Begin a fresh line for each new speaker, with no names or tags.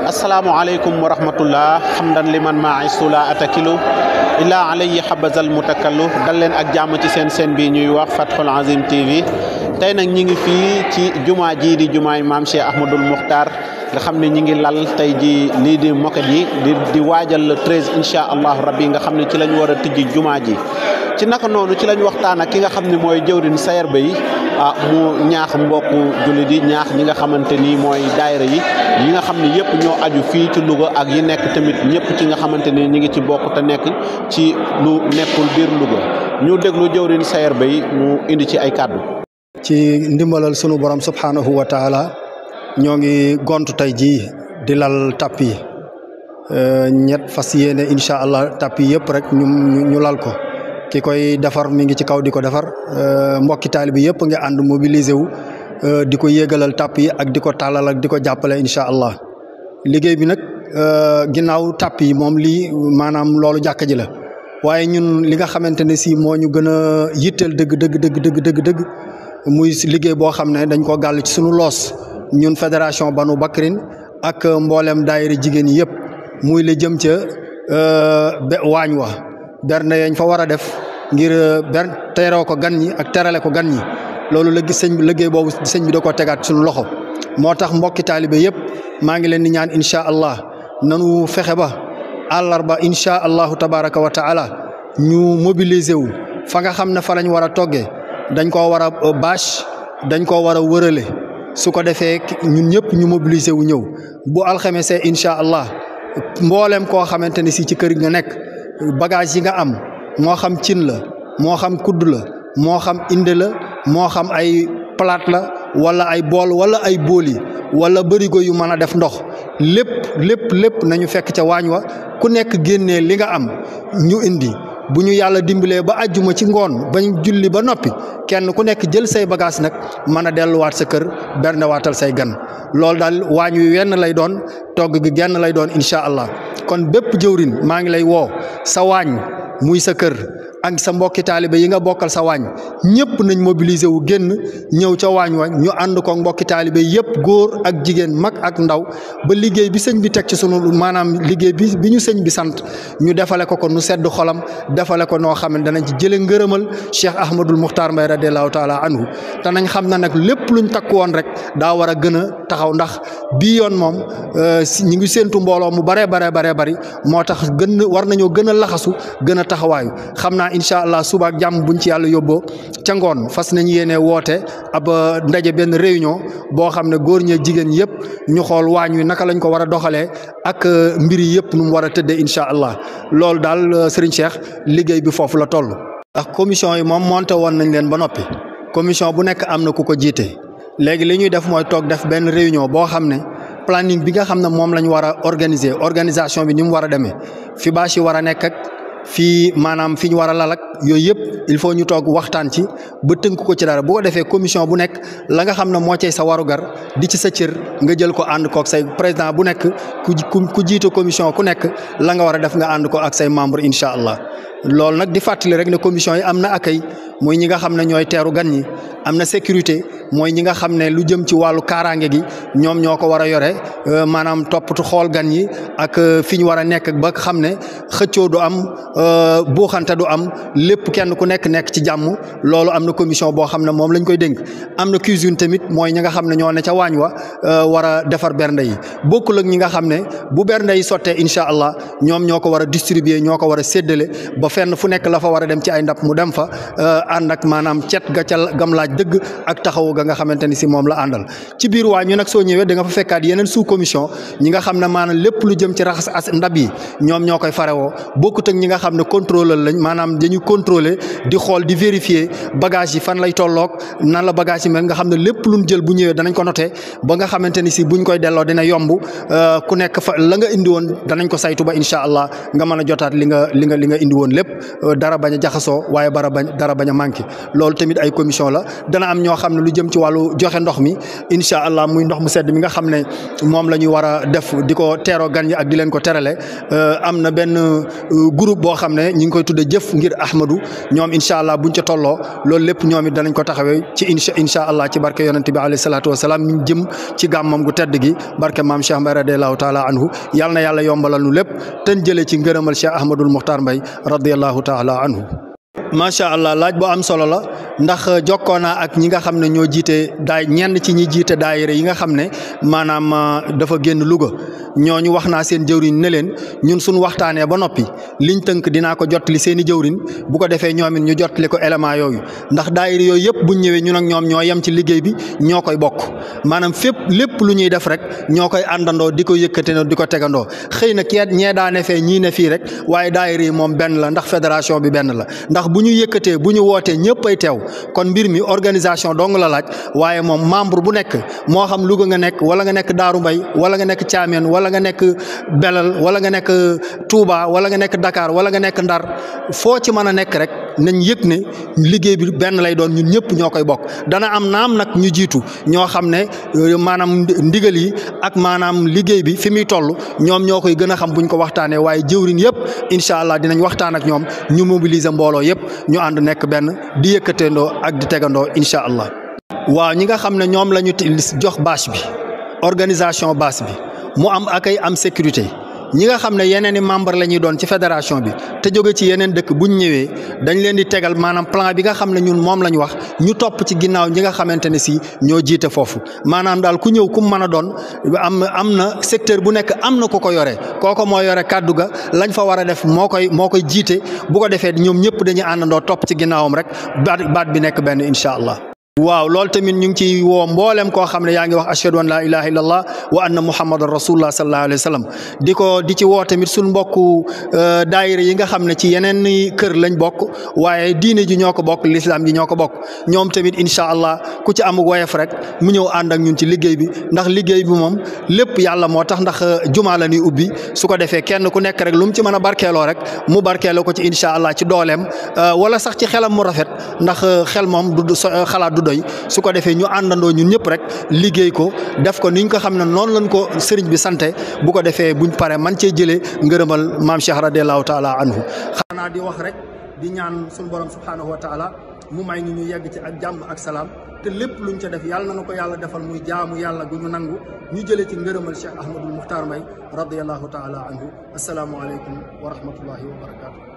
Assalamualaikum warahmatullah hamdan liman ma'istula atakilu illa alayhi habazal mutakallu dal leen ak jàmm ci seen bi ñuy wax Fathul Azim TV tey nag ñi ngi fii ci jumaa ji di jumaay maam Cheikh Ahmadul Muxtaar nga xam ne ñi ngi lal tey ji lii di moquette yi di waajal le 13 incha allah rabbi nga xam ne ci lañ war a tijji jumaa ji ci naka noonu ci lañ waxtaan ak ki nga xam ne mooy jëwriñ Sayer Bay mu ñaax mbokku jullit yi ñaax ñi nga xamante ni mooy daayira yi nga xam ne yëpp ñoo aju fii ci Louga ak yi nekk tamit ñëpp ci nga xamante ni ñi ngi ci bokk te nekk ci lu nekkul biir Louga ñu déglu jëwriñ Sayer Bay mu indi ci ay kàddu.
ci ndimbalal sunu borom subhanahu wa taala ñoo ngi gontu tey jii di lal tapp yi ñett fas yéene incha allah tapp yi yëpp rek ñu lal ko ki koy defar mi ngi ci kaw di ko defar mbokki taalibe yëpp nga ànd mobiliser wu di ko yéegalal tapp yi ak di ko tàllal ak di ko jàppale incha allah liggéey bi nag ginnaaw tapp yi moom lii maanaam loolu jàkka ji la waaye ñun li nga xamante ne si moo ñu gën a yitteel dëgg muy liggéey boo xam ne dañ ko gàll ci sunu loos ñun fédération Banu Bakrin ak mboolem daayira jigéen yi yëpp muy la jëm ca waañ wa berne yañ fa war a def ngir teeroo ko gan ñi ak terale ko gan ñi loolu la gis sëñ bi liggéey boobu sëñ bi da koo tegaat suñu loxo moo tax mbokki taalibe yëpp maa ngi leen di ñaan incha allah nanu fexe ba àllarba incha allahu tabaraka wa taala ñu mobiliser wu fa nga xam ne fa lañ war a toggee dañ koo war a bâche dañ koo war a wërale su ko defee ñun ñëpp ñu mobiliser wu ñëw bu alxemesee incha allah mboolem koo xamante ne si ci kër nga nekk bagage yi nga am moo xam cin la moo xam kudd la moo xam inde la moo xam ay plate la wala ay bool wala ay booli wala bërigo yu mën a def ndox lépp nañu fekk ca waañ wa ku nekk génnee li nga am ñu indi bu ñu yàlla dimbalee ba àjjuma ci ngoon bañ julli ba noppi kenn ku nekk jël say bagage nag mën a delluwaat sa kër bernewaatal say gan loolu daal waañ wi wenn lay doon togg gi genn lay doon incha allah kon bépp jëwrin maa ngi lay woo sa waañ muy sa kër ak sa mbokki taalibe yi nga bokkal sa waañ ñëpp nañ mobiliser wu génn ñëw ca waañ wa ñu ànd ko mbokki taalibe yëpp góor ak jigéen mag ak ndaw ba liggéey bi sëñ bi teg ci sunu maanaam liggéey bi ñu sëñ bi sant ñu defale ko nu sedd xolam defale ko noo xam ne danañ ci jële ngërëmal Cheikh Ahmadul Muxtaar Mbay radiallahu taala anhu te nañ xam na nag lépp luñ takku woon rek daa war a gën a taxaw ndax bii yoon moom ñi ngi séentu mbooloo mu bari moo tax war nañoo gën a laxasu gën a taxawaayu xam naa incha allah suba ak jàmm buñ ci yàlla yóbboo ca ngoon fas nañ yéene woote ab ndaje benn réunion boo xam ne góor ñi jigéen yëpp ñu xool waañ wi naka lañ ko war a doxalee ak mbir yi yëpp nu mu war a tëddee incha allah loolu daal Serigne Cheikh liggéey bi foofu la toll. ak commission yi moom monté woon nañ leen ba noppi commission bu nekk am na ku ko jiite léegi li ñuy def mooy toog def benn réunion boo xam ne planning bi nga xam ne moom la ñu war a organiser organisation bi ni mu war a demee fi bâche yi war a nekk ak fii maanaam fi ñu war a lalak yooyu yëpp il faut ñu toog waxtaan ci ba tënk ko ci dara bu ko defee commission bu nekk la nga xam ne moo cay sa warugar di ci sa cër nga jël ko ànd ko ak say président bu nekk ku jiite commission ku nekk la nga war a def nga ànd ko ak say membre incha allah loolu nag di fàttali rek ne commission yi am na accueil mooy ñi nga xam ne ñooy teeru gan ñi am na sécurité mooy ñi nga xam ne lu jëm ci wàllu kaaraange gi ñoom ñoo ko war a yore maanaam toppatu xool gan ñi ak fi ñu war a nekk ba xam ne xëccoo du am buuxante du am lépp kenn ku nekk ci jàmm loolu am na commission boo xam ne moom lañ koy dénk am na cuisine tamit mooy ñi nga xam ne ñoo ne ca waañ wa war a defar bernde yi bokkul ak ñi nga xam ne bu bernde yi sottee incha allah ñoom ñoo ko war a distribuer ñoo ko war a séddale ba fenn fu nekk la fa war a dem ci ay ndap mu dem fa ànd ak maanaam cet ga ca gam laaj dëgg ak taxawu ga nga xamante ni si moom la àndal ci biir waañ ñu nag soo ñëwee da nga fa fekkaat yeneen sous commission ñi nga xam ne maanaam lépp lu jëm ci raxas ndab yi ñoom ñoo koy farewoo bokkut ak ñi nga xam ne contrôleur lañ maanaam dañuy contrôler di xool di vérifier bagage yi fan lay tolloog nan la bagage yi mel nga xam ne lépp luñ jël bu ñëwee danañ ko noté ba nga xamante ni si buñ koy delloo dina yomb ku nekk fa la nga indi woon danañ ko saytu ba incha allah nga mën a jotaat li nga indi woon lépp lépp dara bañ a jaxasoo waaye dara bañ a manqué loolu tamit ay commission la dana am ñoo xam ne lu jëm ci wàllu joxe ndox mi incha allah muy ndox mu sedd mi nga xam ne moom la ñu war a def di ko teeroo gan yi ak di leen ko terale am na benn groupe boo xam ne ñi ngi koy tudde jëf ngir Ahmadou ñoom incha allah buñ ca tolloo loolu lépp ñoom it danañ ko taxawee ci incha allah ci barke yonente bi alayhi salaatu wasalaam ñu jëm ci gàmmam gu tedd gi barke maam Cheikh Mbaye radiallahu taala anhu yal na yàlla yombalal nu lépp ten jëlee ci ngërëmal Cheikh Ahmadul Muxtaar Mbay radiallahu taala anhu macha allah laaj bu am solo la ndax jokkoo naa ak ñi nga xam ne ñoo jiite ñenn ci ñi jiite daayira yi nga xam ne maanaam dafa génn Louga ñooñu wax naa seen jëwriñ ne leen ñun suñ waxtaanee ba noppi liñ tënk dinaa ko jottali seen i jëwriñ bu ko defee ñoom it ñu jottali ko élément yooyu ndax daayira yooyu yëpp buñ ñëwee ñun ak ñoom ñoo yem ci liggéey bi ñoo koy bokk maanaam lépp lu ñuy def rek ñoo koy àndandoo di ko yëkkatandoo di ko tegandoo xëy na ñee daane fee ñii ne fii rek waaye daayira yi moom benn la ndax fédération bi benn la ndax bu ñu yëkkatee bu ñu wootee ñëpp ay teew kon mbir mi organisation dong la laaj waaye moom membre bu nekk moo xam Louga nga nekk wala nga nekk Daaru Mbay wala nga nekk Thiamène wala nga nekk Belal wala nga nekk Touba wala nga nekk Dakar wala nga nekk Ndar foo ci mën a nekk rek nañ yëg ne liggéey bi benn lay doon ñun ñëpp ñoo koy bokk dana am naam nag ñu jiitu ñoo xam ne maanaam ndigal yi ak maanaam liggéey bi fi muy toll ñoom ñoo koy gën a xam buñ ko waxtaanee waaye jëwriñ yëpp incha allah dinañ waxtaan ak ñoom ñu mobiliser mbooloo yëpp ñu ànd nekk benn di yëkkateendoo ak di tegandoo incha allah. waaw ñi nga xam ne ñoom la ñu jox bâche bi organisation bâche bi mu am accueil am sécurité ñi nga xam ne yeneen i membre la ñuy doon ci fédération bi te jóge ci yeneen dëkk buñ ñëwee dañ leen di tegal maanaam plan bi nga xam ne ñun moom la ñu wax ñu topp ci ginnaaw ñi nga xamante ne si ñoo jiite foofu maanaam daal ku ñëw ku mën a doon am na secteur bu nekk am na ku ko yore kooko moo yore kàddu ga lañ fa war a def moo koy jiite bu ko defee ñoom ñëpp dañuy àndandoo topp ci ginnaawam rek baat bi nekk benn incha allah. waaw loolu tamit ñu ngi ci woo mboolem koo xam ne yaa ngi wax ashhadu an la ilaha illallah wa anna muhammadan rasulullah sallallahu alayhi wa sallam di ci woo tamit suñ mbokku daayira yi nga xam ne ci yeneen kër lañ bokk waaye diine ji ñoo ko bokk l'islam ji ñoo ko bokk ñoom tamit incha allah ku ci amug woyof rek mu ñëw ànd ak ñun ci liggéey bi ndax liggéey bi moom lépp yàlla moo tax ndax jumaa la ñuy ubbi su ko defee kenn ku nekk rek lu mu ci mën a barkeeloo rek mu barkeeloo ko ci incha allah ci dooleem wala sax ci xelam mu rafet ndax xel moom du xalaat du doy su ko defee ñu àndandoo ñun ñëpp rek liggéey ko def ko niñ ko xam ne noonu lañ ko sëriñ bi sante bu ko defee buñ paree man cee jëlee ngërëmal maam Cheikh radiallahu taala anhu xanaa di wax rek di ñaan suñu borom subhanahu wa taala mu may ñu yegg ci ak jàmm ak salaam te lépp luñ ca def yàlla na ko yàlla defal muy jaamu yàlla gu ñu nangu ñu jëlee ci ngërëmal Cheikh Ahmadul Muxtaar Mbay radiallahu taala anhu assalaamu aleykum wa rahmatullahi wa barakatuh